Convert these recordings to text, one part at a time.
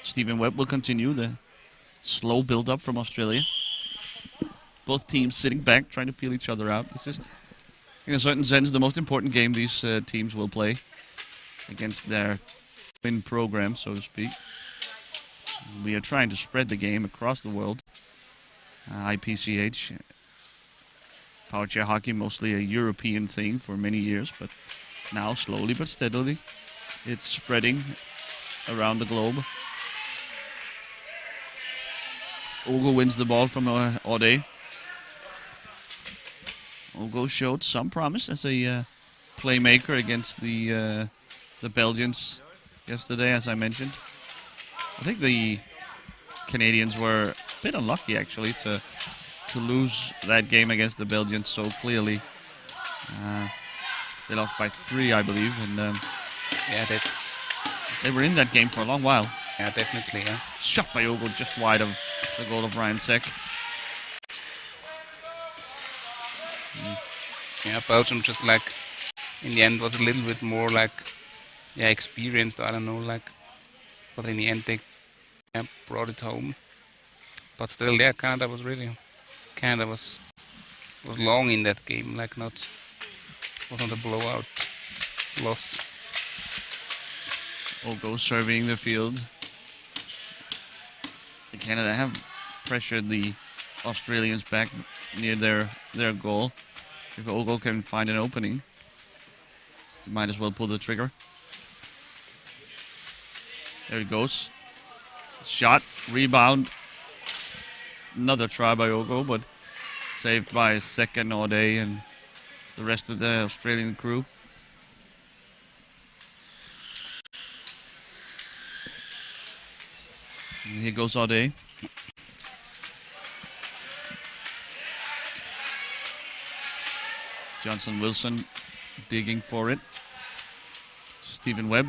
Stephen Webb will continue the slow build-up from Australia. Both teams sitting back, trying to feel each other out. This is, in a certain sense, the most important game these teams will play against their twin program, so to speak. We are trying to spread the game across the world. IPCH, power chair hockey, mostly a European thing for many years, but now slowly but steadily it's spreading around the globe. Ogo wins the ball from Ode. Ogo showed some promise as a playmaker against the Belgians yesterday, as I mentioned. I think the Canadians were a bit unlucky, actually, to lose that game against the Belgians so clearly. They lost by 3, I believe, and yeah, they were in that game for a long while. Yeah, definitely. Yeah. Shot by Ogo just wide of the goal of Ryan Seck. Yeah, Belgium just like in the end was a little bit more like experienced. I don't know, like, but in the end they brought it home. But still, yeah, Canada was long in that game. Like wasn't a blowout loss. Ogo surveying the field. Canada have pressured the Australians back near their goal. If Ogo can find an opening, he might as well pull the trigger. There it goes. Shot, rebound. Another try by Ogo, but saved by Second Ode and the rest of the Australian crew. And here goes Ode. Johnson Wilson digging for it. Stephen Webb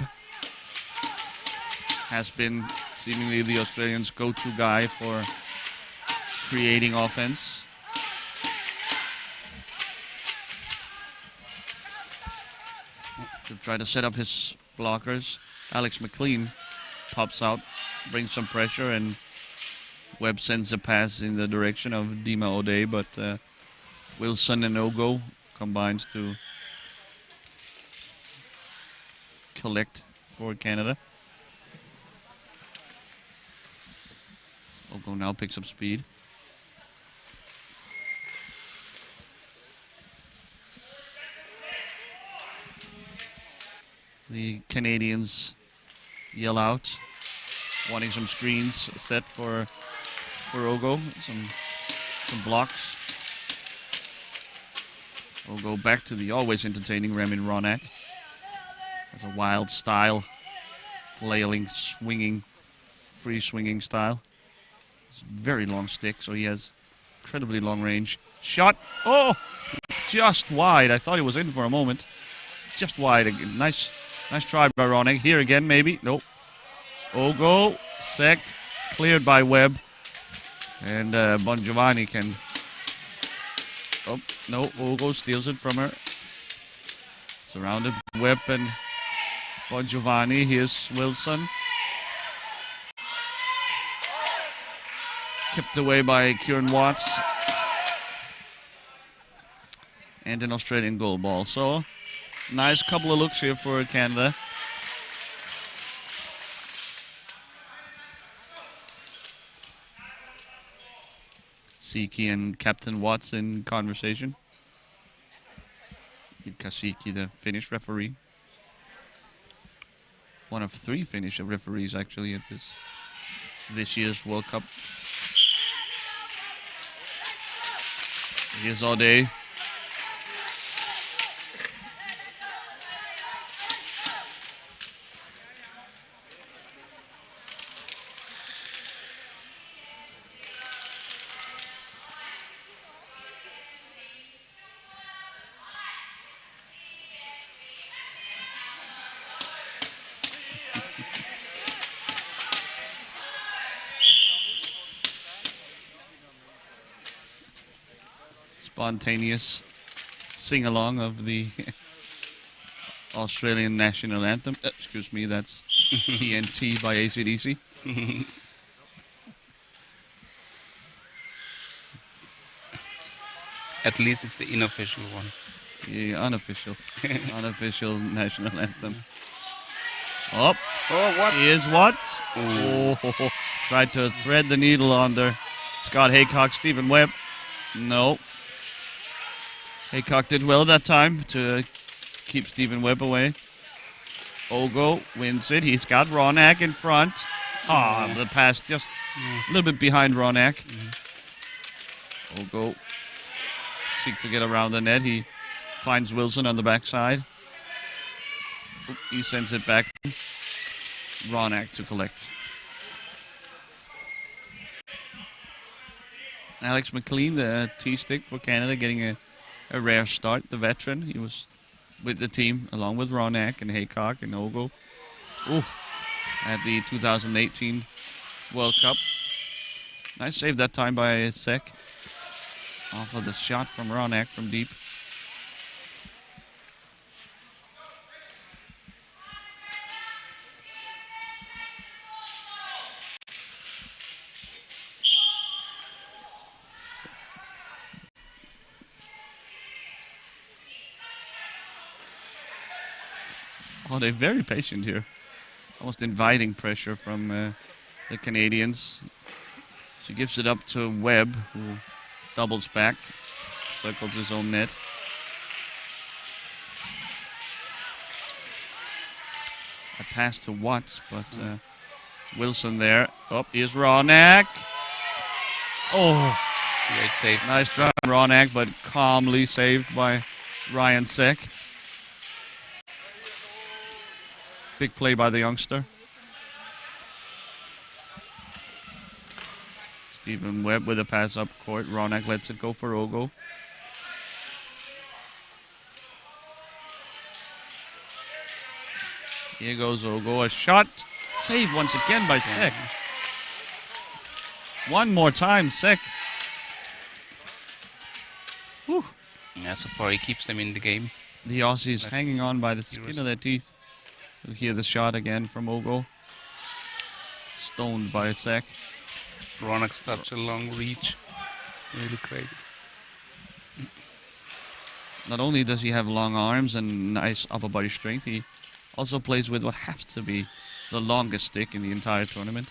has been seemingly the Australians' go-to guy for creating offense. To try to set up his blockers. Alex McLean pops out, brings some pressure, and Webb sends a pass in the direction of Dima Ode, but Wilson and Ogo combines to collect for Canada. Ogo now picks up speed. The Canadians yell out, wanting some screens set for Ogo, some blocks. Ogo back to the always entertaining Ramin Ronak. Has a wild style, flailing, swinging, free swinging style. It's a very long stick, so he has incredibly long range. Shot, oh, just wide. I thought he was in for a moment. Just wide. Nice try by Ronak. Here again, maybe. Nope. Ogo, Seck, cleared by Webb. And Bon Giovanni can... Oh, no, Ogo steals it from her. Surrounded by Webb and Bon Giovanni. Here's Wilson. Kept away by Kieran Watts. And an Australian goal ball. So, nice couple of looks here for Canada. Kasiki and Captain Watts in conversation. Kasiki, the Finnish referee. One of 3 Finnish referees, actually, at this year's World Cup. Here's Ode. Spontaneous sing-along of the Australian national anthem. Excuse me, that's TNT by AC/DC. At least it's the unofficial one. The unofficial national anthem. Oh, what? here's Watts. Oh, tried to thread the needle under Scott Haycock, Stephen Webb. No. Haycock did well that time to keep Stephen Webb away. Ogo wins it. He's got Ronak in front. The pass just a little bit behind Ronak. Ogo seek to get around the net. He finds Wilson on the backside. He sends it back. Ronak to collect. Alex McLean, the T-stick for Canada, getting a rare start. The veteran, he was with the team along with Ronak and Haycock and Ogo. At the 2018 World Cup. Nice save that time by Sek. Off of the shot from Ronak from deep. Oh, they're very patient here. Almost inviting pressure from the Canadians. She gives it up to Webb, who doubles back, circles his own net. A pass to Watts, but Wilson there. Oh, here's Ronak. Oh, Great save. nice try, Ronak, but calmly saved by Ryan Sek. Big play by the youngster. Stephen Webb with a pass up court. Ronak lets it go for Ogo. Here goes Ogo. A shot. Save once again by Sek. One more time, Sek. Whew. Yeah, so far he keeps them in the game. The Aussies hanging on by the skin of their teeth. You'll hear the shot again from Ogo. Stoned by Sek. Ronak's such a long reach. Really crazy. Not only does he have long arms and nice upper body strength, he also plays with what has to be the longest stick in the entire tournament.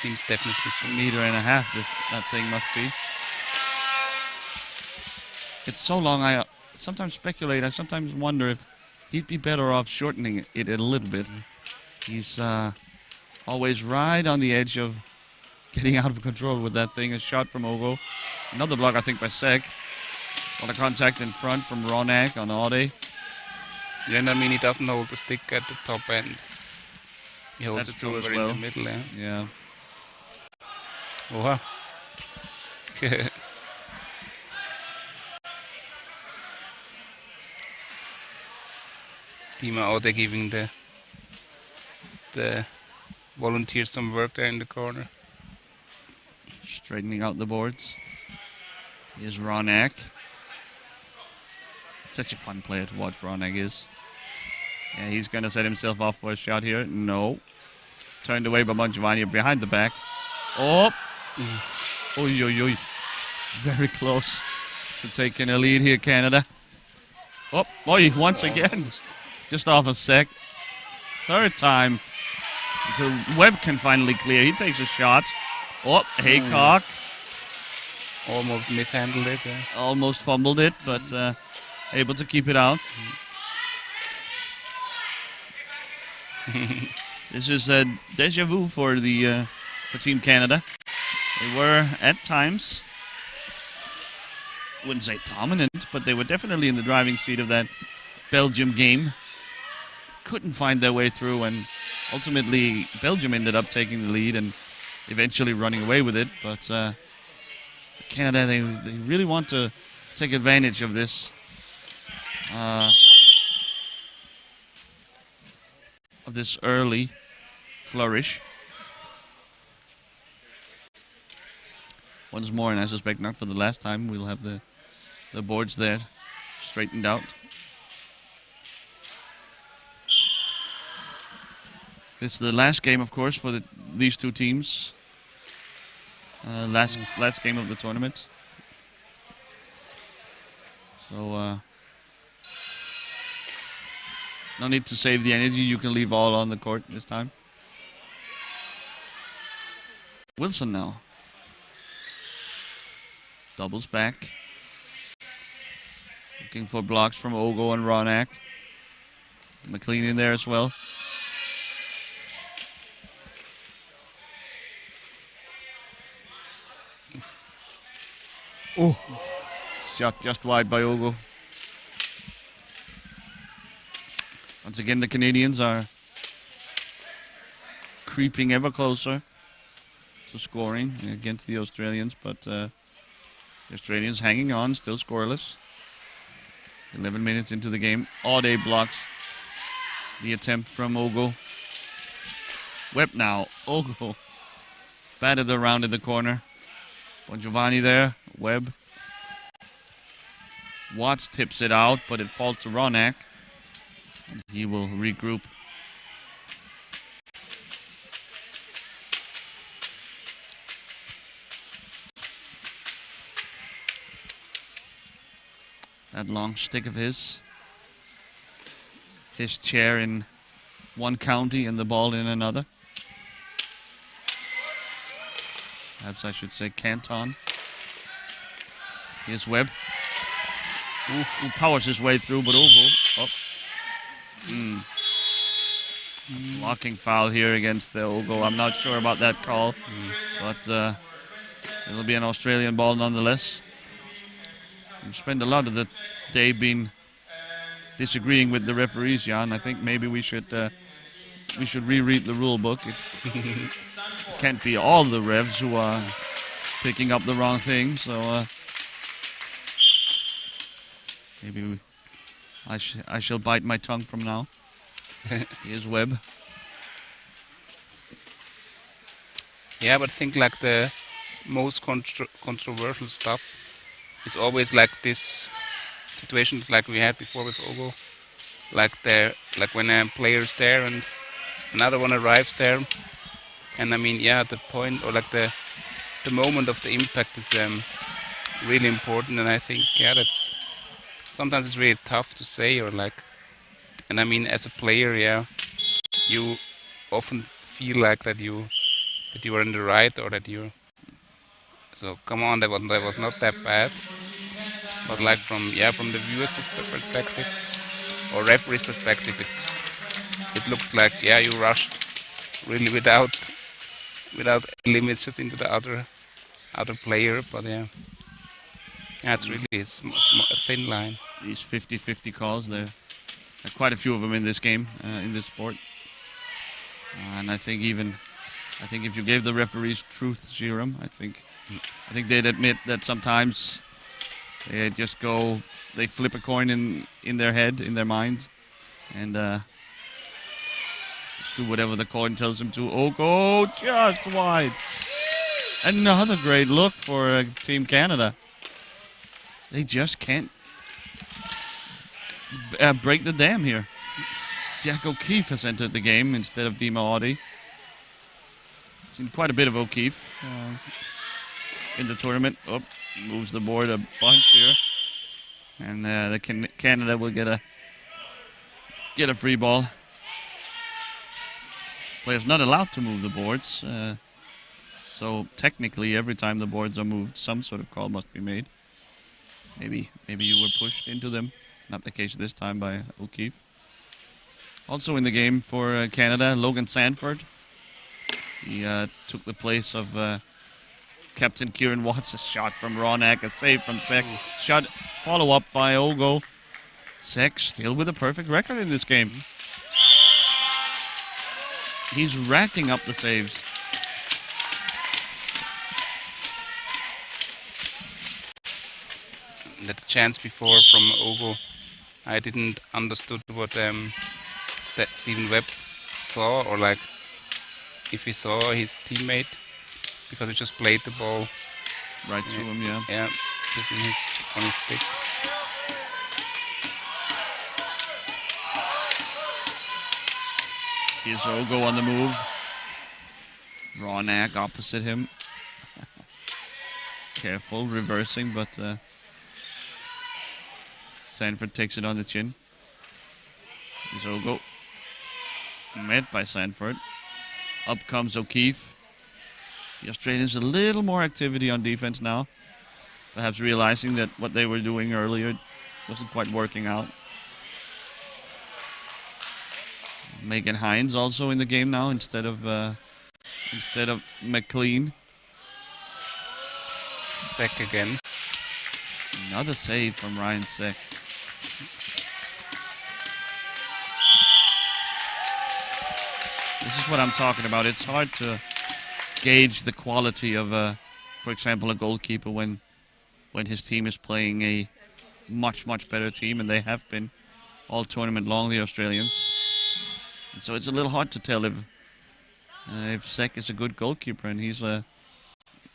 Seems definitely so. 1.5 meters, that thing must be. It's so long, I sometimes speculate, I sometimes wonder if he'd be better off shortening it a little bit. He's always right on the edge of getting out of control with that thing. A shot from Ogo. Another block, I think, by Sek. On a contact in front from Ronak on Ode. Yeah, and I mean, he doesn't hold the stick at the top end. He holds That's it true as somewhere well. in the middle, yeah. Yeah. Oh, wow. Dima Ode giving the volunteers some work there in the corner. Straightening out the boards. Here's Ronak. Such a fun player to watch, Ronak is. Yeah, he's going to set himself off for a shot here. No. Turned away by Mangiovanni behind the back. Oh! Oy, oy, oy. Very close to taking a lead here, Canada. Oh, boy, once again. Just off a Sek. Third time. So Webb can finally clear. He takes a shot. Oh, Haycock. Almost mishandled it, yeah. Almost fumbled it, but able to keep it out. This is a deja vu for Team Canada. They were at times, wouldn't say dominant, but they were definitely in the driving seat of that Belgium game. Couldn't find their way through, and ultimately Belgium ended up taking the lead and eventually running away with it. But Canada, they really want to take advantage of this early flourish. Once more, and I suspect not for the last time, we'll have the boards there straightened out. This is the last game, of course, for these two teams. Last game of the tournament. So no need to save the energy. You can leave all on the court this time. Wilson now. Doubles back. Looking for blocks from Ogo and Ronak. McLean in there as well. Oh, shot just wide by Ogo. Once again, the Canadians are creeping ever closer to scoring against the Australians, but the Australians hanging on, still scoreless. 11 minutes into the game. Aude blocks the attempt from Ogo. Webb now. Ogo batted around in the corner. Bon Giovanni there. Webb. Watts tips it out, but it falls to Ronak. And he will regroup. That long stick of his chair in one county and the ball in another. Perhaps I should say canton. Here's Webb. Who powers his way through, but Ogo. Blocking foul here against the Ogo. I'm not sure about that call, but it'll be an Australian ball nonetheless. We've spent a lot of the day been disagreeing with the referees, Jan. I think maybe we should reread the rule book. It can't be all the refs who are picking up the wrong thing, so maybe I shall bite my tongue from now. Here's Webb. Yeah, but I think like the most controversial stuff is always like this situations like we had before with Ogo. Like when a player's there and another one arrives there, and I mean, yeah, the point or like the moment of the impact is really important, and I think that's sometimes it's really tough to say or like, and I mean as a player, yeah, you often feel like that you are in the right or that you. So come on, that was not that bad, but like from the viewer's perspective or referee's perspective, it looks like you rushed really without limits just into the other player, but it's really a thin line. These 50-50 calls, there are quite a few of them in this game, in this sport, and I think if you gave the referees truth serum, I think they'd admit that sometimes they just they flip a coin in their head, in their mind, and just do whatever the coin tells them to. Ogo just wide. Another great look for Team Canada. They just can't break the dam here. Jack O'Keefe has entered the game instead of Dima Audi. Seen quite a bit of O'Keefe in the tournament. Moves the board a bunch here, and Canada will get a free ball. Players not allowed to move the boards, so technically every time the boards are moved, some sort of call must be made. Maybe you were pushed into them. Not the case this time by O'Keefe. Also in the game for Canada, Logan Sanford. He took the place of Captain Kieran Watts. A shot from Ronak, a save from Sek. Shot follow up by Ogo. Sek still with a perfect record in this game. He's racking up the saves. That chance before from Ogo, I didn't understood what Stephen Webb saw, or like if he saw his teammate, because he just played the ball right to him, yeah, just on his stick. Here's Ogo on the move. Ronak opposite him. Careful, reversing, but Sanford takes it on the chin. Here's Ogo. Met by Sanford. Up comes O'Keefe. The Australians a little more activity on defense now. Perhaps realizing that what they were doing earlier wasn't quite working out. Megan Hines also in the game now instead of McLean. Sek again. Another save from Ryan Sek. This is what I'm talking about. It's hard to gauge the quality of, for example, a goalkeeper when his team is playing a much better team, and they have been all tournament long, the Australians. And so it's a little hard to tell if Sek is a good goalkeeper, and he's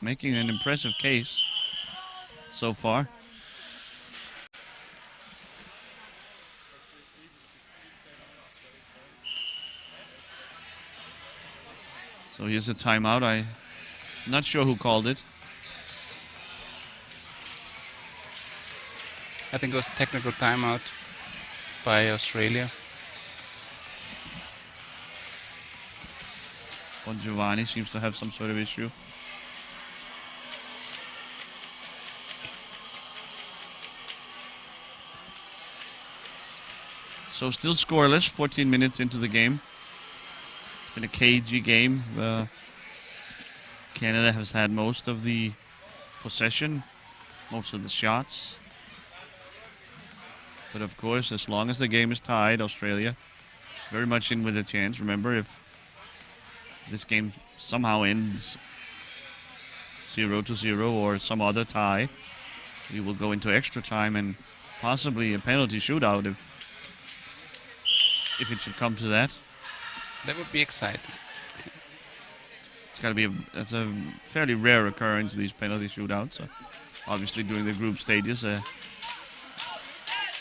making an impressive case so far. So here's a timeout. I'm not sure who called it. I think it was a technical timeout by Australia. Giovanni seems to have some sort of issue. So still scoreless, 14 minutes into the game. It's been a cagey game. Canada has had most of the possession, most of the shots. But of course, as long as the game is tied, Australia very much in with a chance. Remember, if this game somehow ends 0-0 or some other tie, we will go into extra time and possibly a penalty shootout if it should come to that. That would be exciting. It's got to be that's a fairly rare occurrence, these penalty shootouts. Obviously, during the group stages,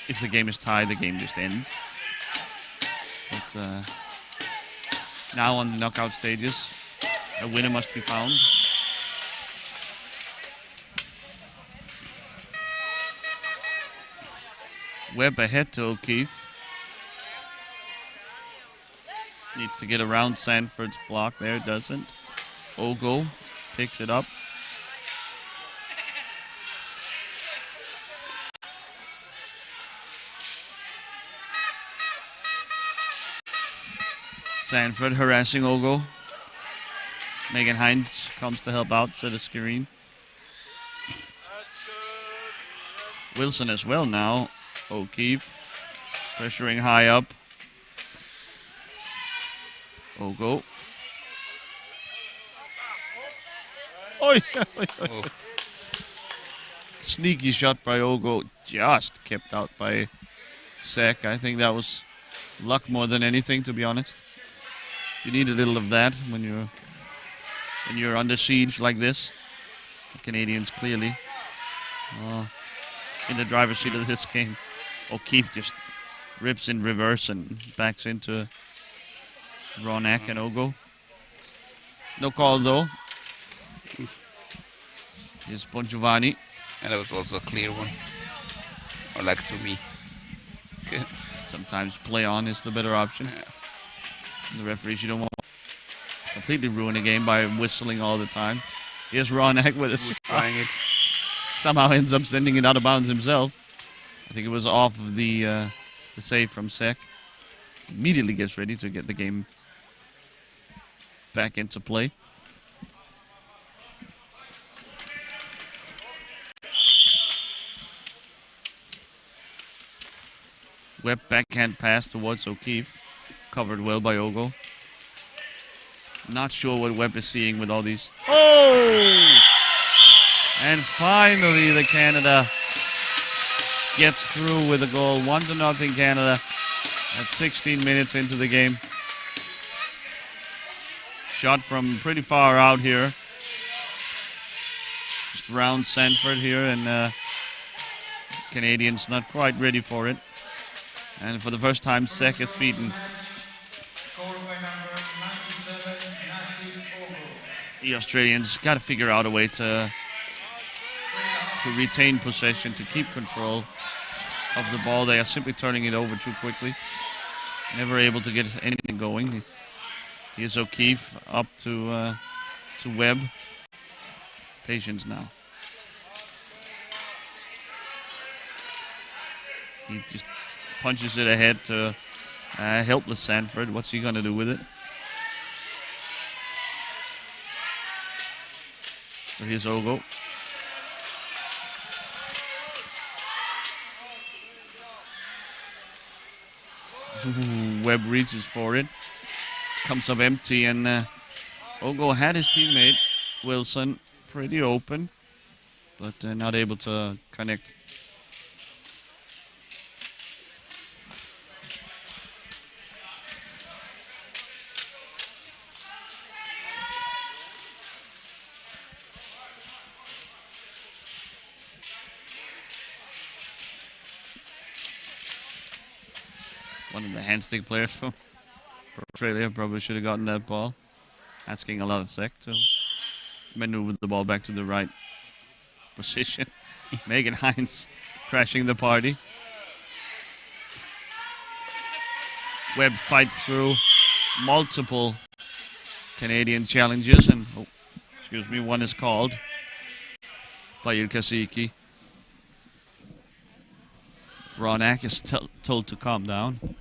if the game is tied, the game just ends. But now on the knockout stages, a winner must be found. Webb ahead to O'Keefe. Needs to get around Sanford's block there, doesn't. Ogo picks it up. Sanford harassing Ogo. Megan Hines comes to help out, set a screen. Wilson as well now. O'Keefe pressuring high up. Ogo. Oi, oi, oi. Oh. Sneaky shot by Ogo, just kept out by Sek. I think that was luck more than anything, to be honest. You need a little of that when you're under siege like this. The Canadians clearly in the driver's seat of this game. O'Keefe just rips in reverse and backs into Ronak and Ogo. No call though. Here's Bongiovanni. And that was also a clear one. Or like to me. Okay. Sometimes play on is the better option. Yeah. The referees, you don't want to completely ruin a game by whistling all the time. Here's Ronak with a shot. Trying it. Somehow ends up sending it out of bounds himself. I think it was off of the save from Sek. Immediately gets ready to get the game back into play. Webb backhand pass towards O'Keefe. Covered well by Ogo. Not sure what Webb is seeing with all these. Oh! And finally the Canada gets through with a goal. 1-0 Canada at 16 minutes into the game. Shot from pretty far out here. Just round Sanford here, and Canadians not quite ready for it. And for the first time, Sek is beaten. Scored by number the Australians got to figure out a way to retain possession, to keep control of the ball. They are simply turning it over too quickly. Never able to get anything going. Here's O'Keefe up to Webb. Patience now. He just punches it ahead to helpless Sanford. What's he going to do with it? So here's Ogo. Webb reaches for it. Comes up empty, and Ogo had his teammate Wilson pretty open, but not able to connect. One of the handstick players for Australia probably should have gotten that ball. Asking a lot of Sek to maneuver the ball back to the right position. Megan Hines crashing the party. Webb fights through multiple Canadian challenges, and one is called by Kasiki. Ronak is told to calm down.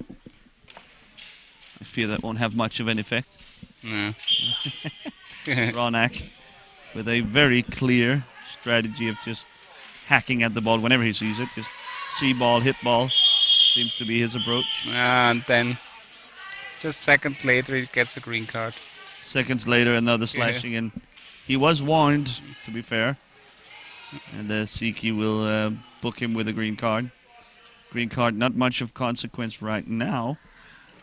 I fear that won't have much of an effect. No. Ronak with a very clear strategy of just hacking at the ball whenever he sees it. Just see ball, hit ball. Seems to be his approach. And then just seconds later he gets the green card. Seconds later another slashing, and he was warned, to be fair. And Siki will book him with a green card. Green card, not much of consequence right now.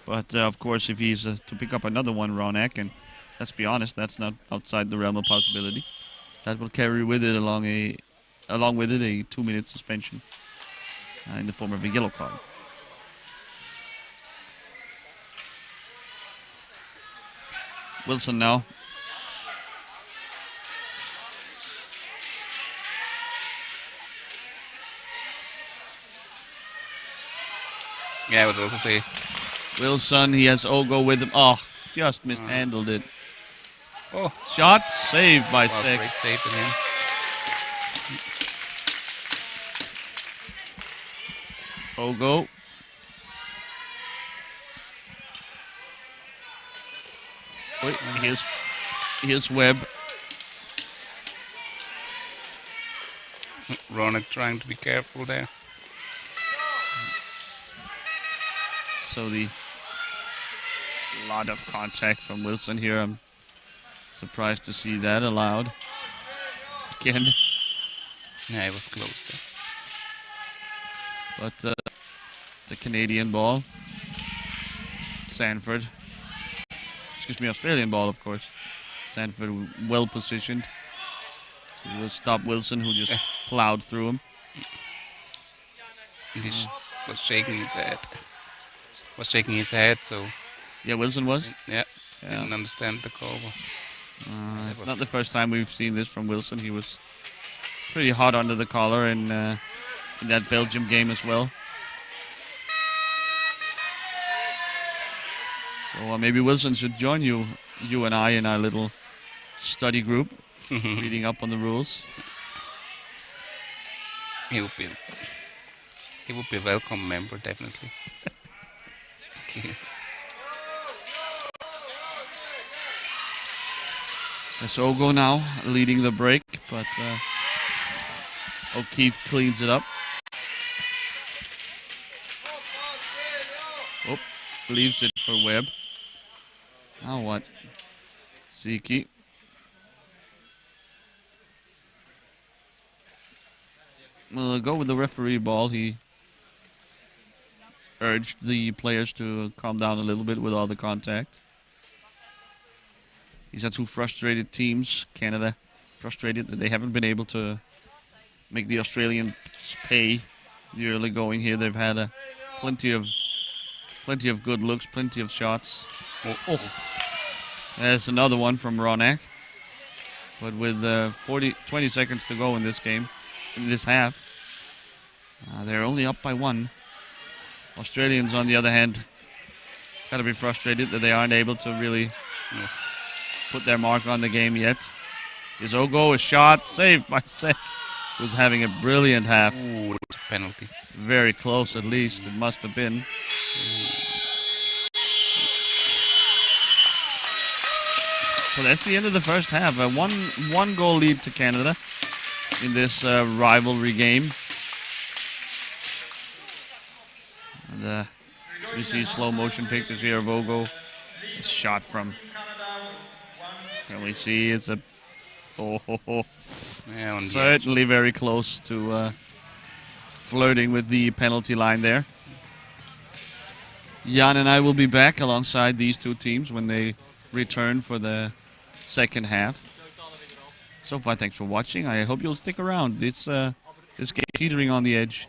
But, of course, if he's to pick up another one, Ronak, and let's be honest, that's not outside the realm of possibility. That will carry with it along with it a 2-minute suspension in the form of a yellow card. Wilson now. Yeah, I would also say Wilson, he has Ogo with him. Oh, just mishandled it. Oh, shot saved by Sek. Great save from him. Ogo. Wait, here's Webb. Ronak trying to be careful there. So the lot of contact from Wilson here. I'm surprised to see that allowed. Again. Yeah, it was close there. But it's a Canadian ball. Sanford. Australian ball, of course. Sanford well positioned. So he will stop Wilson, who just plowed through him. And he was shaking his head. So. Yeah, Wilson was? Yeah. Didn't understand the call. It's not the first time we've seen this from Wilson. He was pretty hot under the collar in that Belgium game as well. So maybe Wilson should join you and I in our little study group, reading up on the rules. He would be a welcome member, definitely. It's Ogo now leading the break, but O'Keefe cleans it up. Oh, leaves it for Webb. Now what? Siki. We'll go with the referee ball. He urged the players to calm down a little bit with all the contact. These are two frustrated teams. Canada frustrated that they haven't been able to make the Australians pay the early going here. They've had plenty of good looks, plenty of shots. Oh. There's another one from Ronak. But with 20 seconds to go in this game, in this half, they're only up by 1. Australians, on the other hand, got to be frustrated that they aren't able to really put their mark on the game yet. Izogo, a shot saved by Sek, who's having a brilliant half. Ooh, penalty. Very close, at least. It must have been. So that's the end of the first half. A one goal lead to Canada in this rivalry game. And as we see slow motion pictures here of Ogo. A shot from. Can we see it's a. Yeah, on the Certainly very close to flirting with the penalty line there. Jan and I will be back alongside these two teams when they return for the second half. So far, thanks for watching. I hope you'll stick around. This game teetering on the edge.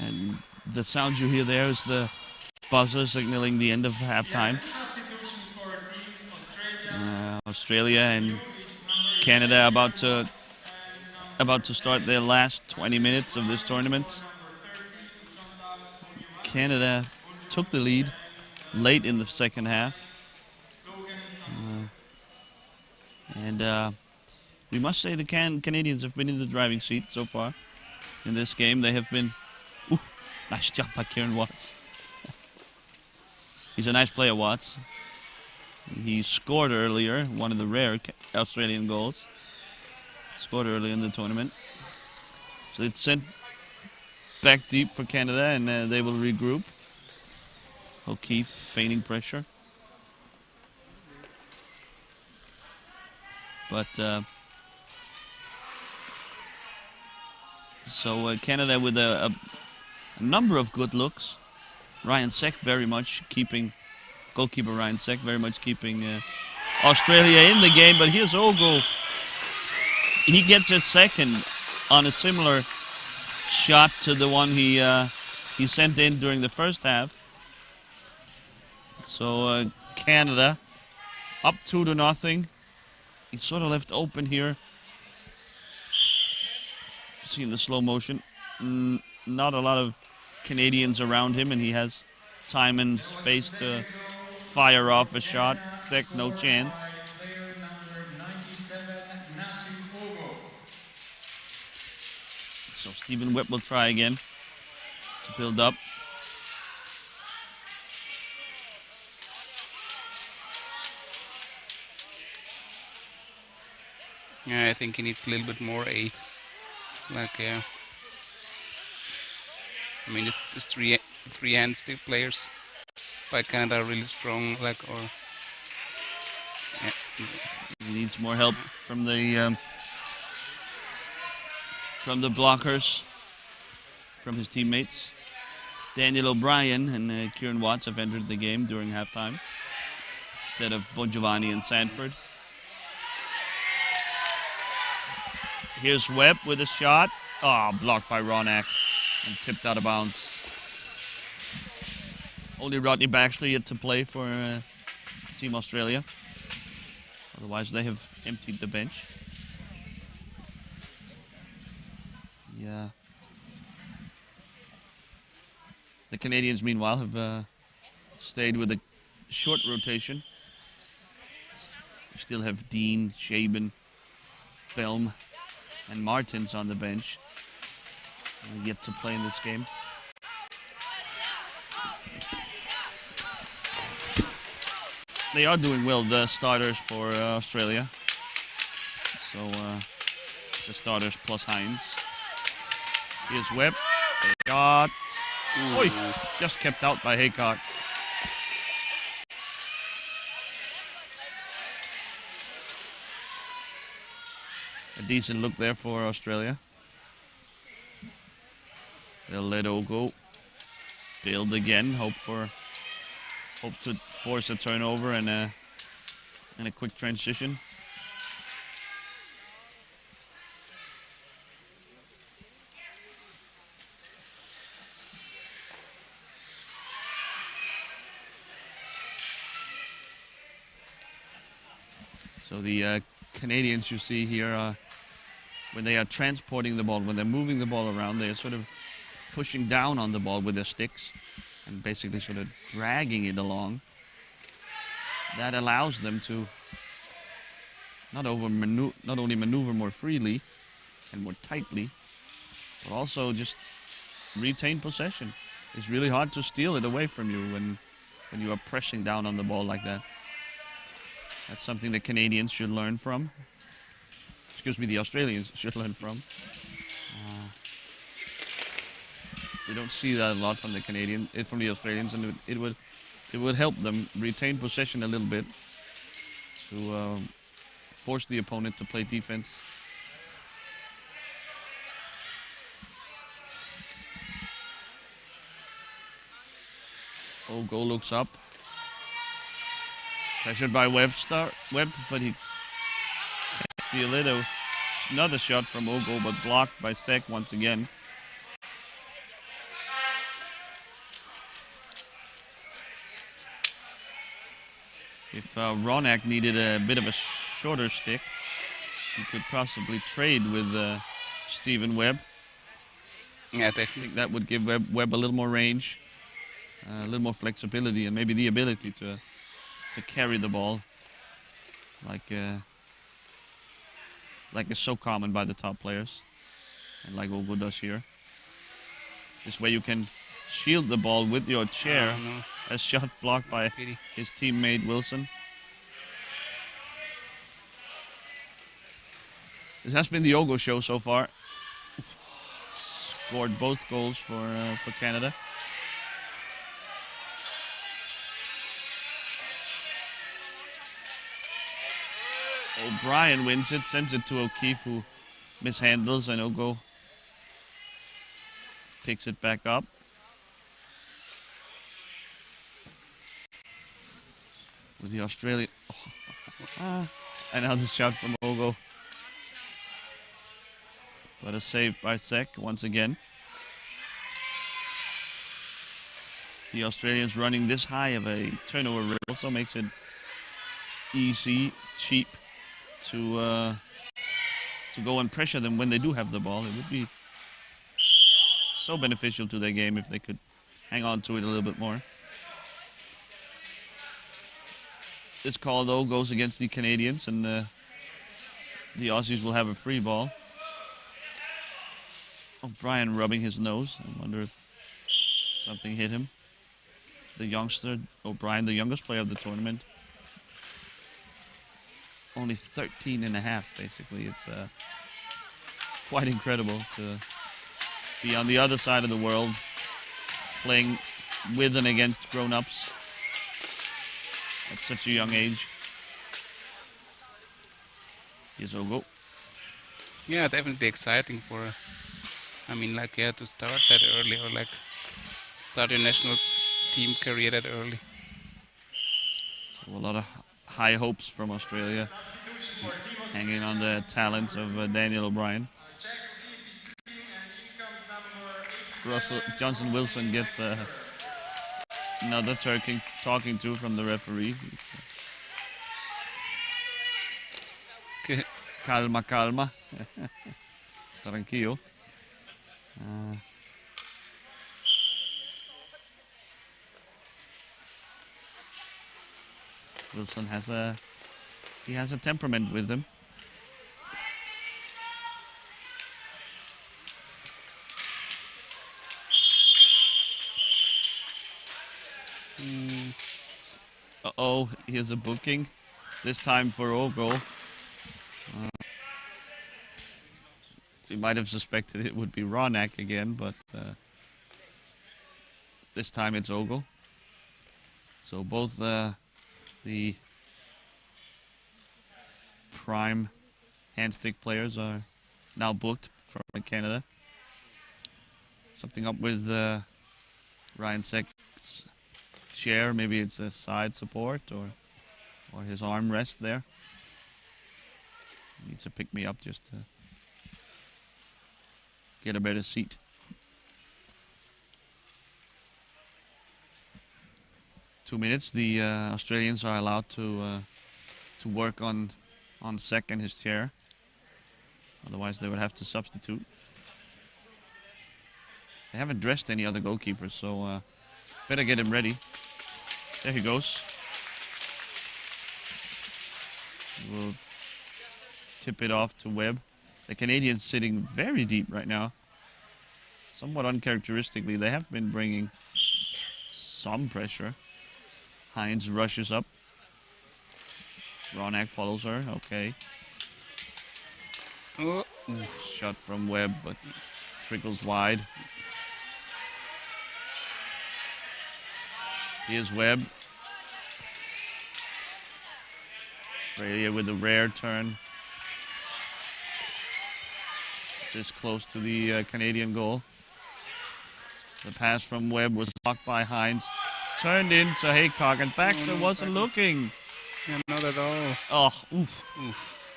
And the sound you hear there is the buzzer signaling the end of halftime. Australia and Canada about to start their last 20 minutes of this tournament. Canada took the lead late in the second half. And we must say the Canadians have been in the driving seat so far in this game. They have been... Ooh, nice job by Kieran Watts. He's a nice player, Watts. He scored earlier, one of the rare Australian goals. Scored early in the tournament. So it's sent back deep for Canada, and they will regroup. O'Keefe feigning pressure. But Canada with a number of good looks. Ryan Seck very much keeping, goalkeeper Ryan Seck very much keeping Australia in the game. But here's Ogo. He gets his second on a similar shot to the one he sent in during the first half. So Canada up 2-0. He's sort of left open here. See in the slow motion, not a lot of Canadians around him, and he has time and space to fire off a shot. Seck, no chance. So Stephen Webb will try again to build up. Yeah, I think he needs a little bit more aid. Like, yeah. I mean, it's three hand stick players by Canada are really strong. Like, or yeah. He needs more help from the blockers, from his teammates. Daniel O'Brien and Kieran Watts have entered the game during halftime instead of Bongiovanni and Sanford. Here's Webb with a shot. Oh, blocked by Ronak and tipped out of bounds. Only Rodney Baxter yet to play for Team Australia. Otherwise, they have emptied the bench. Yeah. The Canadians, meanwhile, have stayed with a short rotation. We still have Dean, Shaban, Film, and Martins on the bench. Yet to play in this game. They are doing well, the starters for Australia. So the starters plus Hines. Here's Webb. Shot. Oy, just kept out by Haycock. A decent look there for Australia. They'll let Ogo build again. Hope to force a turnover and a quick transition. So the Canadians you see here, when they are transporting the ball, when they're moving the ball around, they are sort of pushing down on the ball with their sticks and basically sort of dragging it along. That allows them to not only maneuver more freely and more tightly, but also just retain possession. It's really hard to steal it away from you when you are pressing down on the ball like that. That's something the Canadians should learn from. Excuse me, the Australians should learn from. We don't see that a lot from the Australians, and it would help them retain possession a little bit to force the opponent to play defense. Ogo looks up. Pressured by Webb, but he can't steal it. Another shot from Ogo, but blocked by Seck once again. If Ronak needed a bit of a shorter stick, he could possibly trade with Stephen Webb. Yeah, I definitely. think that would give Webb a little more range, a little more flexibility, and maybe the ability to carry the ball, like is so common by the top players, and like Ogo does here. This way you can shield the ball with your chair. Oh, no. A shot blocked by Pity. his teammate Wilson. This has been the Ogo show so far. Scored both goals for Canada. O'Brien wins it, sends it to O'Keefe, who mishandles, and Ogo picks it back up. With the Australian... another shot from Ogo. But a save by Sek once again. The Australians running this high of a turnover rate also makes it easy, cheap to go and pressure them when they do have the ball. It would be so beneficial to their game if they could hang on to it a little bit more. This call, though, goes against the Canadians, and the Aussies will have a free ball. O'Brien rubbing his nose. I wonder if something hit him. The youngster, O'Brien, the youngest player of the tournament. Only 13 and a half, basically. It's quite incredible to be on the other side of the world, playing with and against grown-ups at such a young age. Here's Ogo. Yeah, definitely exciting for, to start that early, or like start your national team career that early. So a lot of high hopes from Australia, hanging on the talents of Daniel O'Brien. Johnson Wilson gets another talking to from the referee. Calma, calma. Tranquilo. Wilson has a temperament with him. Uh-oh, here's a booking. This time for Ogo. We might have suspected it would be Ronak again, but this time it's Ogo. So both the prime handstick players are now booked from Canada. Something up with Ryan Sek's chair. Maybe it's a side support or his armrest there. Needs to pick me up just to get a better seat. Two minutes. The Australians are allowed to work on Sek and his chair. Otherwise, they would have to substitute. They haven't dressed any other goalkeepers, so better get him ready. There he goes. We'll tip it off to Webb. The Canadians sitting very deep right now. Somewhat uncharacteristically, they have been bringing some pressure. Hines rushes up. Ronak follows her. Okay. Oh. Shot from Webb, but trickles wide. Here's Webb. Australia with a rare turn. This close to the Canadian goal. The pass from Webb was blocked by Hines. Turned into Haycock, and Baxter wasn't looking. Yeah, not at all. Oh, oof.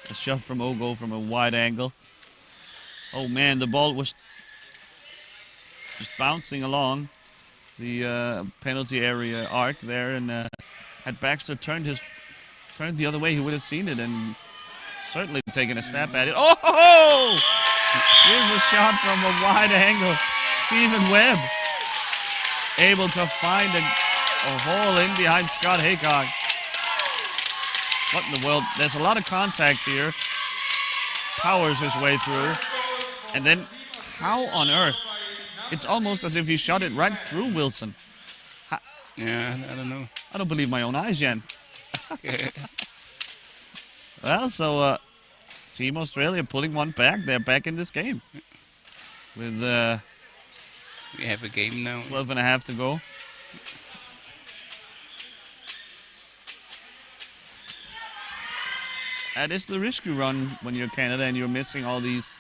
A shot from Ogo from a wide angle. Oh man, the ball was just bouncing along the penalty area arc there, and had Baxter turned his turned the other way, he would have seen it and certainly taken a stab at it. Oh! Here's a shot from a wide angle. Stephen Webb able to find a hole in behind Scott Haycock. What in the world? There's a lot of contact here. Powers his way through. And then, how on earth? It's almost as if he shot it right through Wilson. Yeah, I don't know. I don't believe my own eyes, Jan. Well, so Team Australia pulling one back. They're back in this game. With We have a game now. 12 and a half to go. That is the risk you run when you're Canada and you're missing all these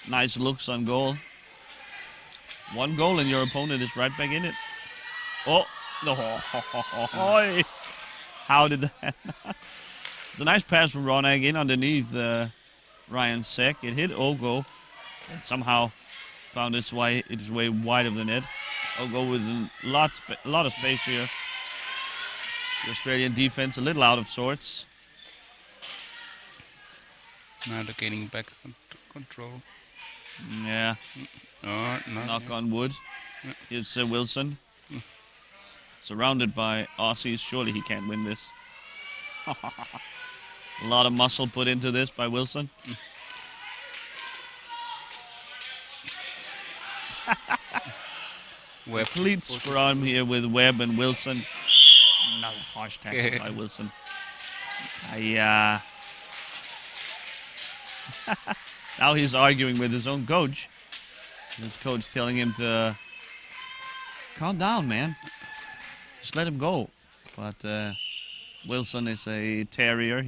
nice looks on goal. One goal and your opponent is right back in it. Oh, no. How did that? It's a nice pass from Ronak in underneath Ryan Seck. It hit Ogo and somehow found its way wide of the net. Ogo with a lot of space here. The Australian defense a little out of sorts. Now they're gaining back control. Yeah. No, Knock on wood. Here's Wilson. Surrounded by Aussies. Surely he can't win this. A lot of muscle put into this by Wilson. Complete scrum here with Webb and Wilson. Another harsh tackle by Wilson. Now he's arguing with his own coach. His coach telling him to calm down, man. Just let him go. But Wilson is a terrier.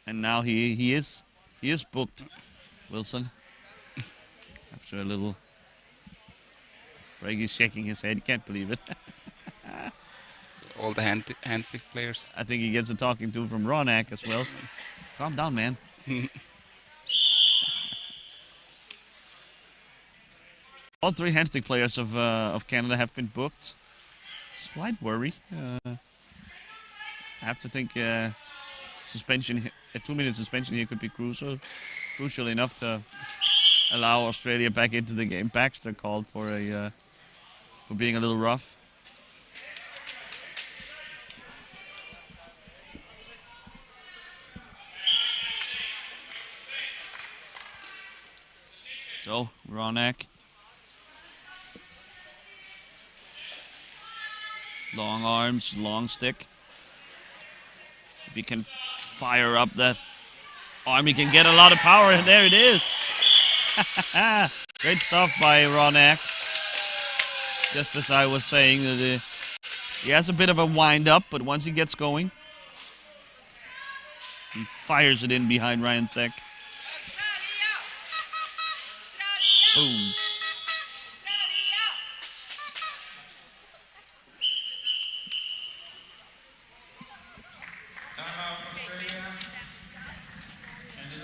And now he is booked. Wilson. After a little break, he's shaking his head. He can't believe it. All the hand-stick players. I think he gets a talking to from Ronak as well. Calm down, man. All three handstick players of Canada have been booked. Slight worry. I have to think suspension, a 2-minute suspension here could be crucial enough to allow Australia back into the game. Baxter called for being a little rough. So, Ronak. Long arms, long stick. If he can fire up that arm, he can get a lot of power, and there it is. Great stuff by Ronak. Just as I was saying, that he has a bit of a wind-up, but once he gets going, he fires it in behind Ryan Seck. Boom.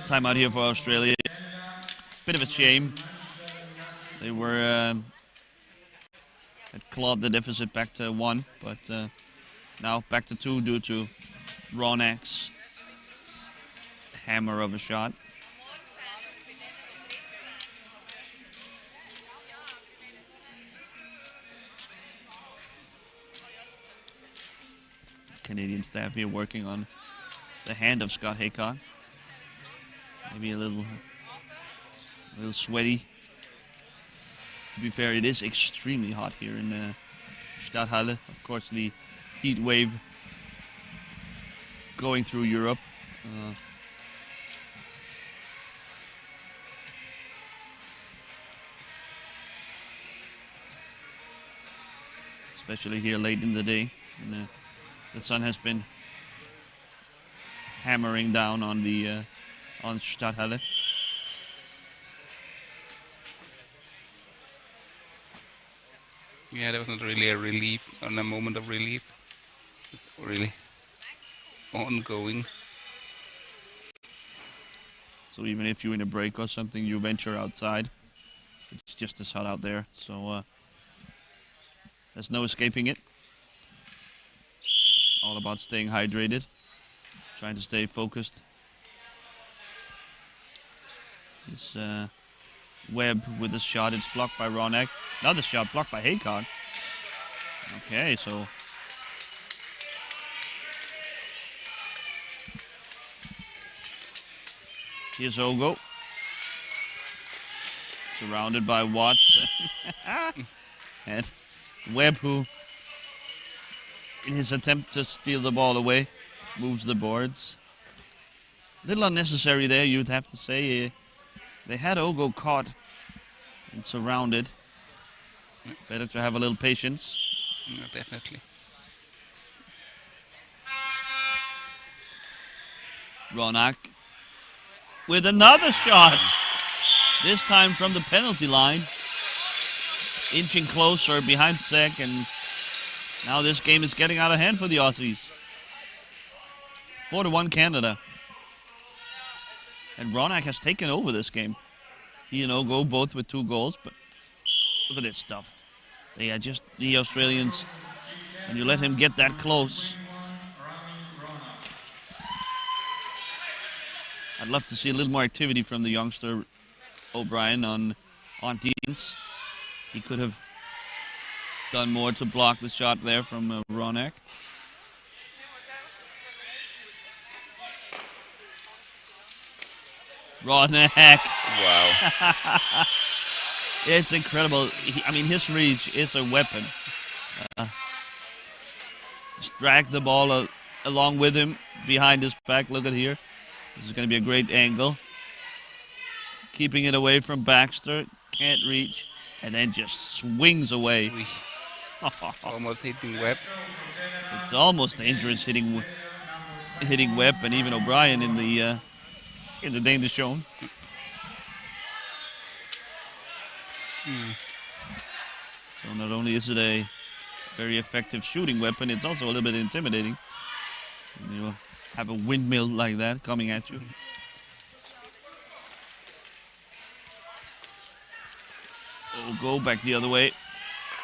Timeout here for Australia. Bit of a shame. They were had clawed the deficit back to 1, but now back to 2 due to Ronak's hammer of a shot. Canadian staff here working on the hand of Scott Haycock. Maybe a little sweaty. To be fair, it is extremely hot here in Stadthalle. Of course, the heat wave going through Europe. Especially here late in the day. And, the sun has been hammering down on the on Stadthalle. Yeah, that was not really a relief, or a moment of relief. It's really ongoing. So even if you're in a break or something, you venture outside. It's just as hot out there. So There's no escaping it. All about staying hydrated. Trying to stay focused. This Webb with the shot. It's blocked by Ronak. Another shot blocked by Haycock. Okay, so... Here's Ogo. Surrounded by Watts. And Webb, who, in his attempt to steal the ball away, moves the boards. Little unnecessary there, you'd have to say. They had Ogo caught and surrounded. Better to have a little patience. Yeah, definitely. Ronak with another shot. This time from the penalty line. Inching closer behind Zek, and now this game is getting out of hand for the Aussies. 4-1 Canada. And Ronak has taken over this game. He and Ogo both with 2 goals, but look at this stuff. They are just the Australians, and you let him get that close. I'd love to see a little more activity from the youngster O'Brien on teams. He could have done more to block the shot there from Ronak. Ronak. Wow. It's incredible. I mean, his reach is a weapon. Just drag the ball along with him behind his back. Look at here. This is going to be a great angle. Keeping it away from Baxter. Can't reach. And then just swings away. Almost hitting Webb. It's almost dangerous hitting Webb and even O'Brien in the Danish zone. So not only is it a very effective shooting weapon, it's also a little bit intimidating. You have a windmill like that coming at you. Oh, go back the other way.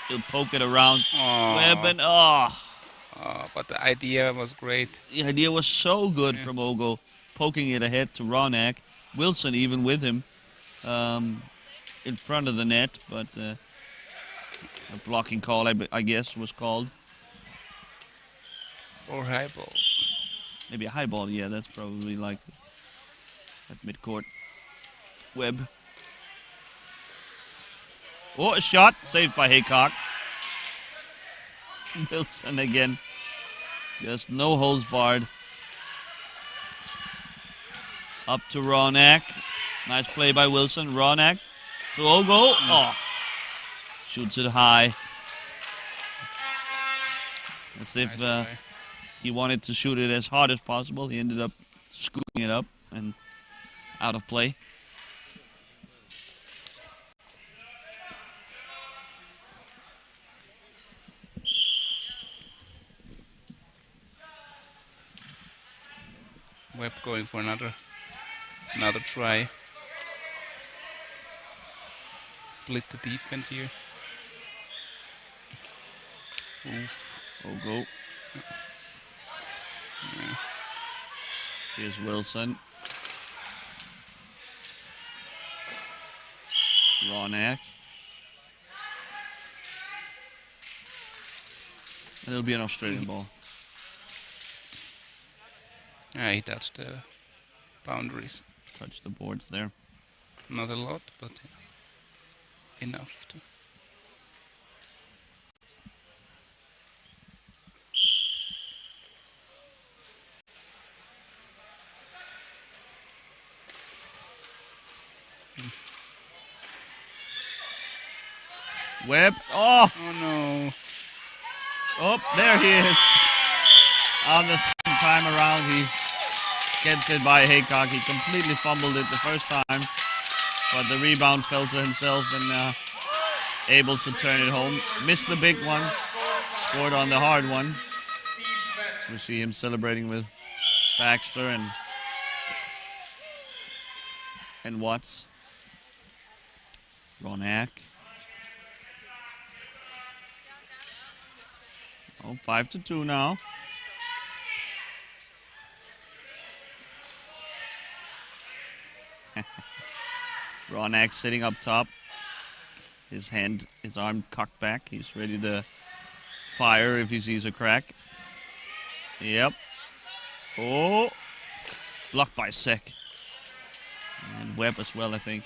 He'll poke it around Webb, and but the idea was great. The idea was so good from Ogo, poking it ahead to Ronak. Wilson even with him in front of the net, but a blocking call, I guess, was called. Or high ball. Maybe a high ball, yeah, that's probably like at midcourt. Webb. Oh, a shot, saved by Haycock. Wilson again. Just no holes barred. Up to Ronak. Nice play by Wilson. Ronak to Ogo. Oh, shoots it high. As if he wanted to shoot it as hard as possible. He ended up scooping it up and out of play. Webb going for another try. Split the defense here. Ogo. Here's Wilson. Ronak. And it'll be an Australian ball. Yeah, he touched the boundaries. Touched the boards there. Not a lot, but enough to. Webb. Oh! Oh no. Oh, there he is. On the second time around, he gets it by Haycock. He completely fumbled it the first time, but the rebound fell to himself and able to turn it home. Missed the big one, scored on the hard one. So we see him celebrating with Baxter and Watts. Ronak. Oh, 5-2 now. Ronak sitting up top. His arm cocked back. He's ready to fire if he sees a crack. Yep. Oh. Blocked by Sek. And Webb as well, I think.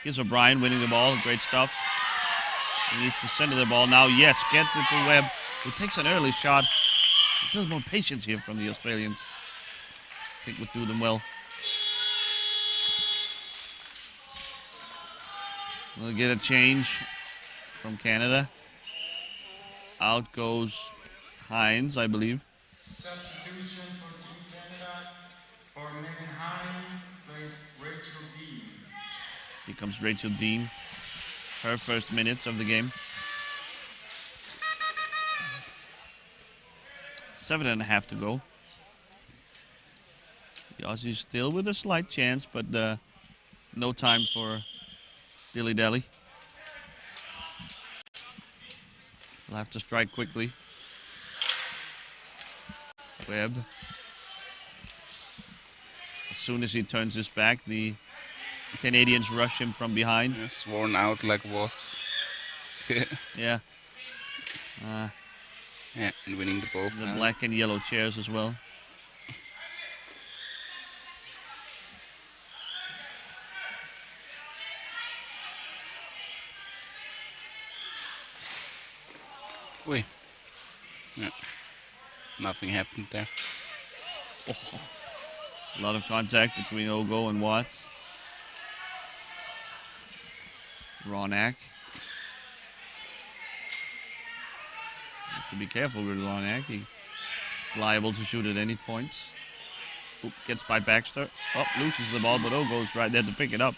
Here's O'Brien winning the ball. Great stuff. He needs to center the ball now. Yes, gets it to Webb, who takes an early shot. A little more patience here from the Australians. I think would do them well. We'll get a change from Canada. Out goes Hines, I believe. Substitution for Team Canada. For Megan Hines, plays Rachel Dean. Here comes Rachel Dean. Her first minutes of the game. 7.5 to go. The Aussies still with a slight chance, but no time for dilly-dally. We'll have to strike quickly. Webb. As soon as he turns his back, the Canadians rush him from behind. Yeah, sworn out like wasps. Yeah. Yeah, and winning the ball. The black and yellow chairs as well. Wait. Yeah. Nothing happened there. Oh. A lot of contact between Ogo and Watts. Ronak. Have to be careful with Ronak. He's liable to shoot at any point. Oop, gets by Baxter. Oh, loses the ball, but Ogo's right there to pick it up.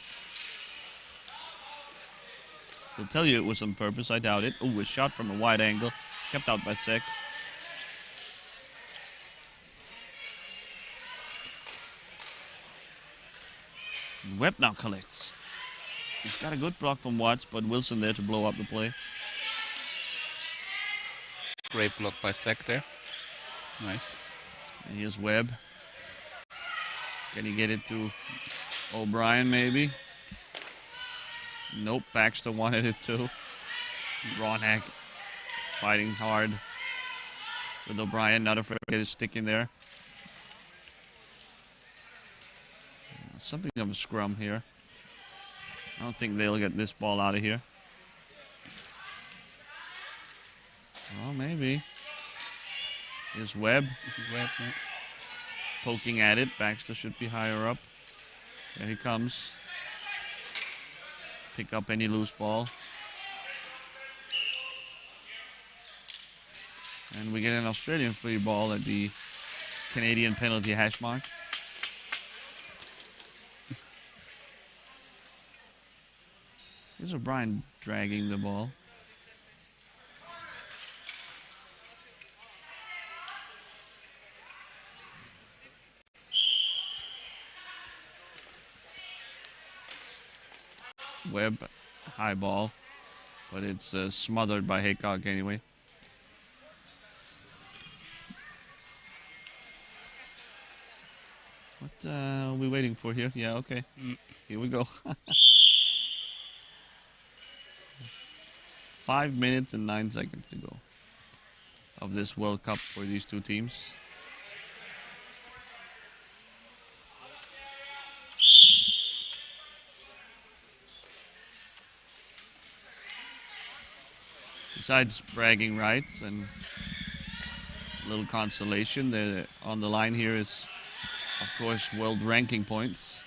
He'll tell you it was on purpose. I doubt it. Ooh, a shot from a wide angle. Kept out by Sek. Webb now collects. He's got a good block from Watts, but Wilson there to blow up the play. Great block by Sek there. Nice. And here's Webb. Can he get it to O'Brien maybe? Nope, Baxter wanted it too. Ronak fighting hard with O'Brien, not afraid to get his stick in there. Something of a scrum here. I don't think they'll get this ball out of here. Well, maybe. Here's Webb. This is Webb, yeah. Poking at it. Baxter should be higher up. There he comes. Pick up any loose ball. And we get an Australian free ball at the Canadian penalty hash mark. Here's O'Brien dragging the ball. Webb, high ball, but it's smothered by Haycock anyway. What are we waiting for here? Yeah, okay. Here we go. 5 minutes and 9 seconds to go of this World Cup for these two teams. Besides bragging rights and a little consolation, there on the line here is, of course, world ranking points.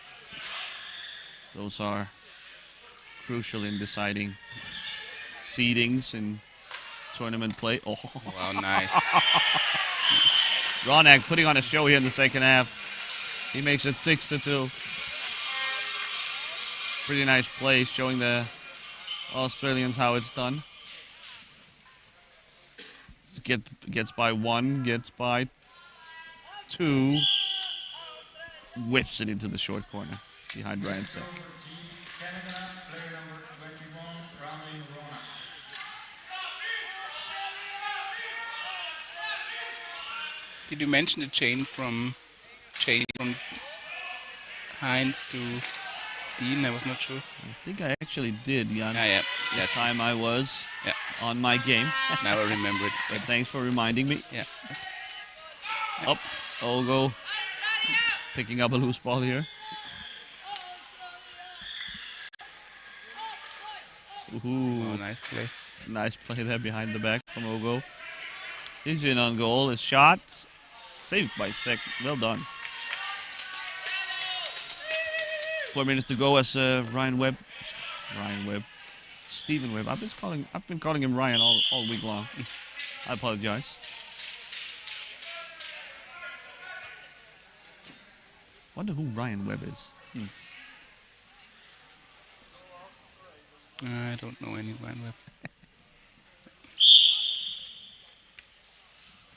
Those are crucial in deciding seedings in tournament play. Oh, wow, nice. Ronak putting on a show here in the second half. He makes it 6-2. Pretty nice play, showing the Australians how it's done. Gets by 1, gets by 2. Whips it into the short corner behind Ryan Sek. Canada, player number 21, Rami Rona. Did you mention the change from Heinz to Dean? I was not sure. I think I actually did, Jan. Yeah. This time I was Yeah. on my game. Now I remember it. But thanks for reminding me. Yeah. Up, Ogo picking up a loose ball here. Ooh, Oh, nice play. nice play there behind the back from Ogo. He's in on goal. His shot saved by Sek. Well done. 4 minutes to go as Stephen Webb. I've been calling him Ryan all week long. I apologize. Wonder who Ryan Webb is. I don't know any Ryan Webb.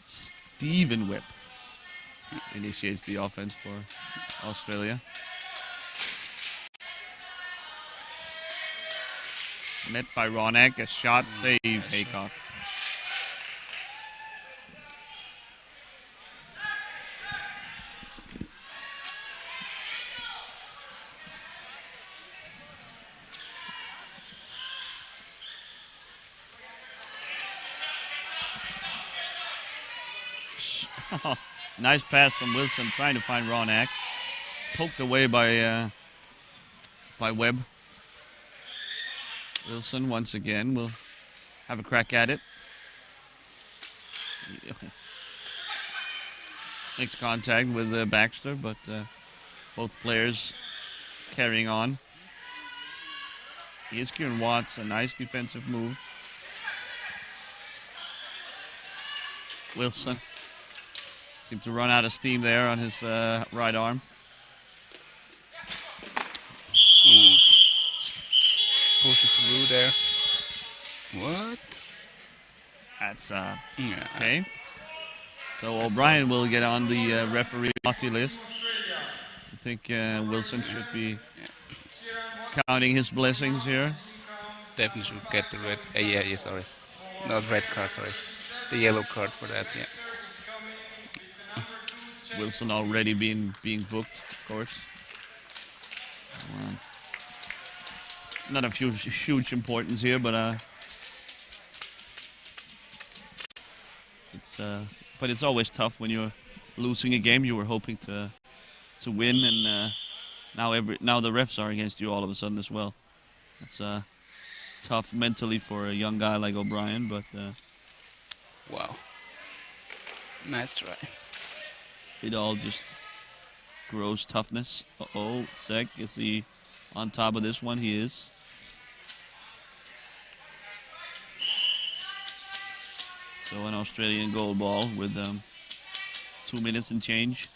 Stephen Webb initiates the offense for Australia. Met by Ronak, a shot save, Haycock. Nice pass from Wilson, trying to find Ronak. Poked away by Webb. Wilson once again will have a crack at it. Makes contact with Baxter, but both players carrying on. Here's Kieran Watts, a nice defensive move. Wilson seemed to run out of steam there on his right arm. Push it through there. What? That's Yeah. okay. So O'Brien will get on the referee naughty list. I think Wilson should be counting his blessings here. Definitely should get the red. Yeah, sorry. Not red card, sorry. The yellow card for that, yeah. Wilson already being booked, of course. Not of huge importance here, but it's always tough when you're losing a game you were hoping to win, and now the refs are against you all of a sudden as well. It's tough mentally for a young guy like O'Brien, but Wow. Nice try. it all just grows toughness. Uh-oh, Sek, is he on top of this one? He is. So an Australian goal ball with 2 minutes and change.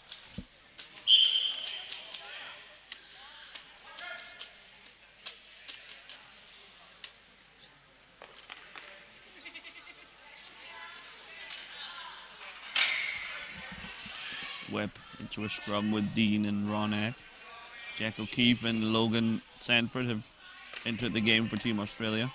Webb into a scrum with Dean and Ronak. Jack O'Keefe and Logan Sanford have entered the game for Team Australia.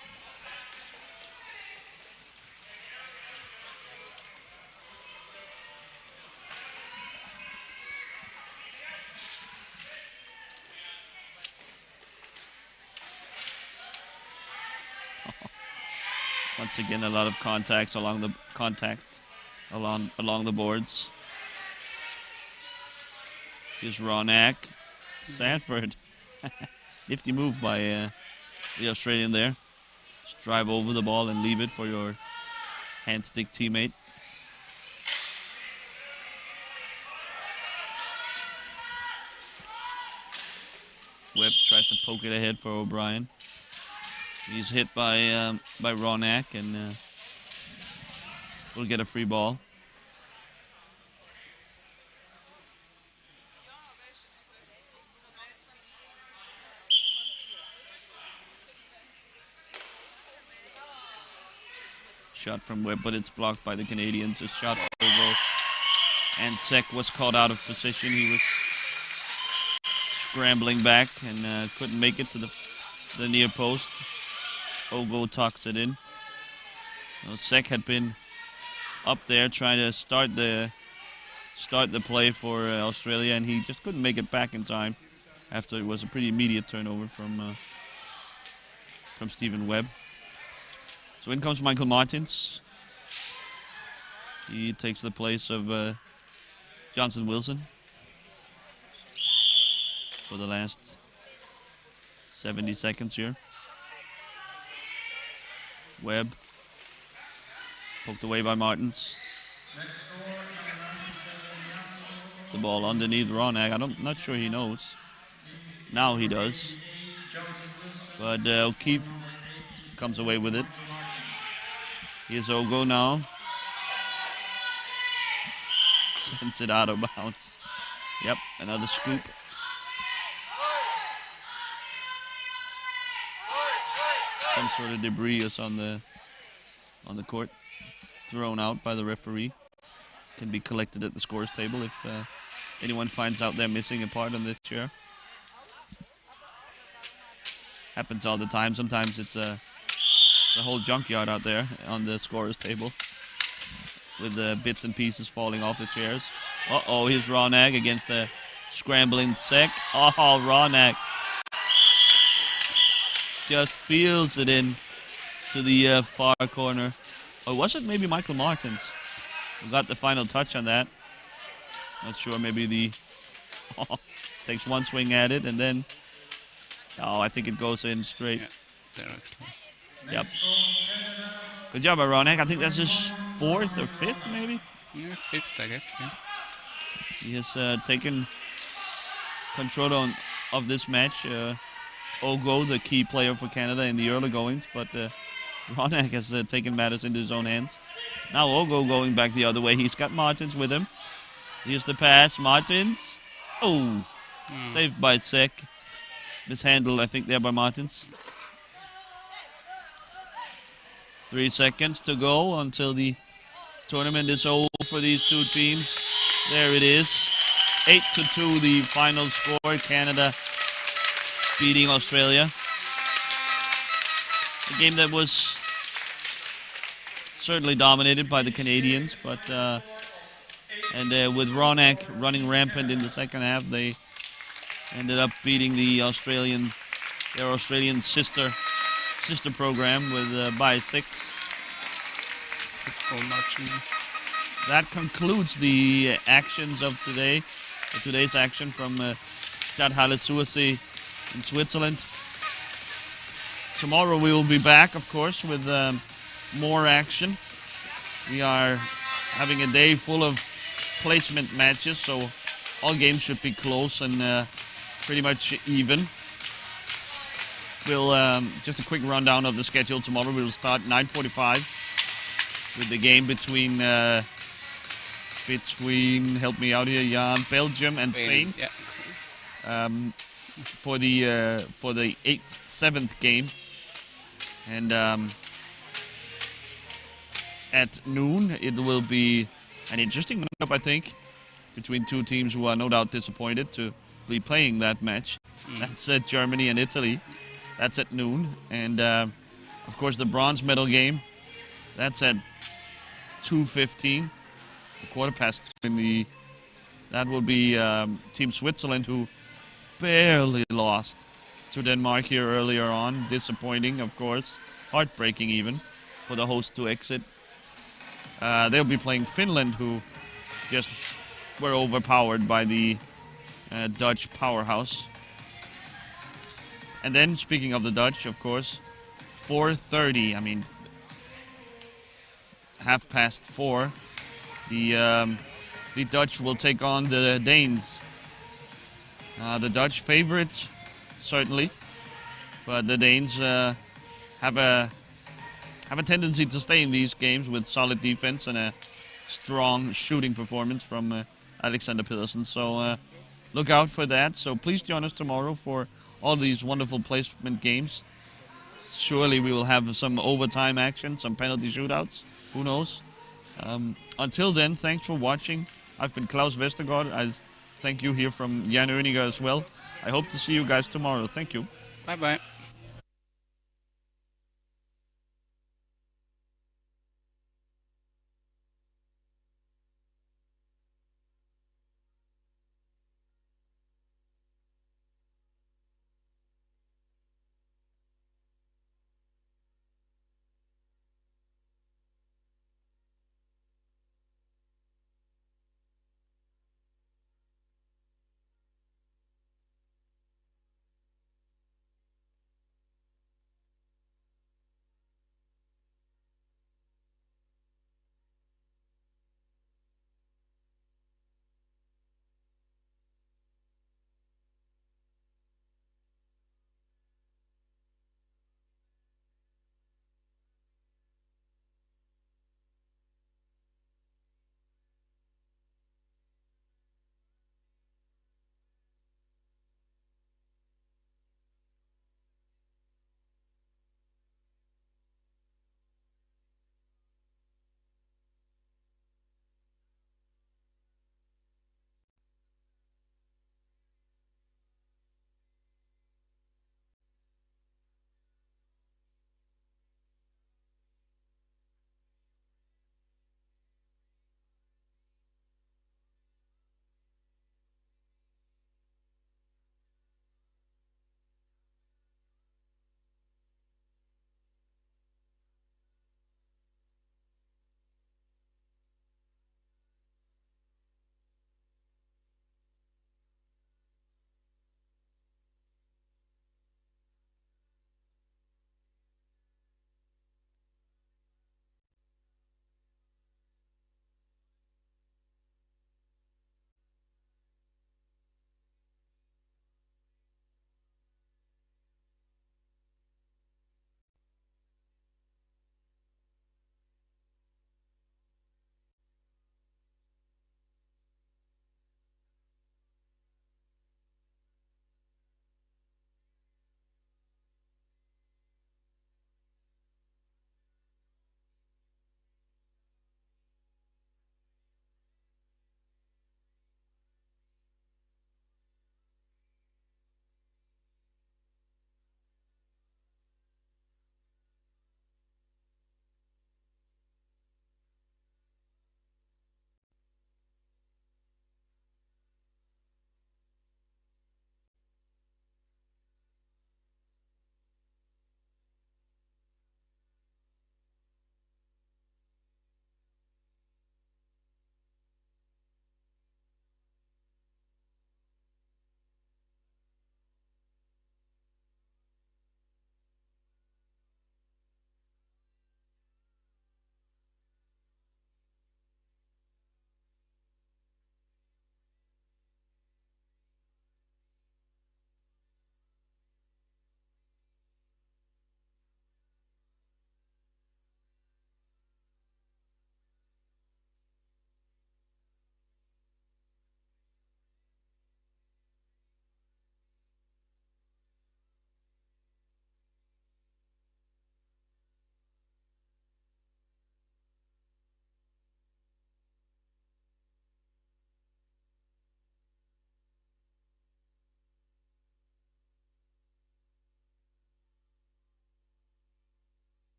Once again, a lot of contacts along the along the boards. Here's Ronak. Sanford. Nifty move by the Australian there. Just drive over the ball and leave it for your hand stick teammate. Webb tries to poke it ahead for O'Brien. He's hit by Ronak and will get a free ball. Shot from Webb, but it's blocked by the Canadians. A shot will go. And Sek was caught out of position. He was scrambling back and couldn't make it to the near post. Ogo tucks it in. Sek had been up there trying to start the start the play for Australia, and he just couldn't make it back in time after it was a pretty immediate turnover from Stephen Webb. So in comes Michael Martins. He takes the place of Johnson Wilson for the last 70 seconds here. Webb poked away by Martins. Next score, number 97, Yasso. The ball underneath Ronak. I'm not sure he knows. Now he does. Johnson Wilson, But O'Keefe number 87, comes away with it. Michael Martins. Here's Ogo now. Sends it out of bounds. Yep, another scoop. Some sort of debris is on the court, thrown out by the referee. Can be collected at the scores table if anyone finds out they're missing a part on the chair. Happens all the time. Sometimes it's a whole junkyard out there on the scorers table with bits and pieces falling off the chairs. Uh-oh, here's Ronak against the scrambling Sek. Oh, Ronak just feels it in to the far corner. Or was it maybe Michael Martins who got the final touch on that? Not sure, maybe takes one swing at it and then, I think it goes in straight. Yeah, there actually. Yep. Next score, Canada, Good job by Ronak. I think that's his fourth or fifth, maybe. Yeah, fifth, I guess. Yeah. He has taken control of this match. Ogo, the key player for Canada in the early goings, but Ronak has taken matters into his own hands. Now Ogo going back the other way. He's got Martins with him. Here's the pass. Martins. Oh, saved by Sek. Mishandled, I think, there by Martins. 3 seconds to go until the tournament is over for these two teams. There it is. 8-2, the final score. Canada beating Australia. A game that was certainly dominated by the Canadians, but with Ronak running rampant in the second half, they ended up beating their Australian sister program with by 6. 6-goal margin. That concludes the actions of today's action from Stadthalle Sursee in Switzerland. Tomorrow we will be back, of course, with more action. We are having a day full of placement matches, so all games should be close and pretty much even. We'll just a quick rundown of the schedule tomorrow. We'll start 9:45 with the game between help me out here, Jan, Belgium and Spain. Yeah. For the 7th game, and at noon it will be an interesting matchup, I think, between two teams who are no doubt disappointed to be playing that match. That's Germany and Italy. That's at noon, and of course the bronze medal game. That's at 2:15, a quarter past. That will be Team Switzerland, who barely lost to Denmark here earlier on. Disappointing, of course. Heartbreaking even for the host to exit. They'll be playing Finland, who just were overpowered by the Dutch powerhouse. And then, speaking of the Dutch, of course, 4:30, I mean, 4:30, the Dutch will take on the Danes. The Dutch favorites, certainly, but the Danes have a tendency to stay in these games with solid defense and a strong shooting performance from Alexander Pedersen. So look out for that. So please join us tomorrow for all these wonderful placement games. Surely we will have some overtime action, some penalty shootouts. Who knows? Until then, thanks for watching. I've been Klaus Vestergaard. I thank you here from Jan Oeniger as well. I hope to see you guys tomorrow. Thank you. Bye-bye.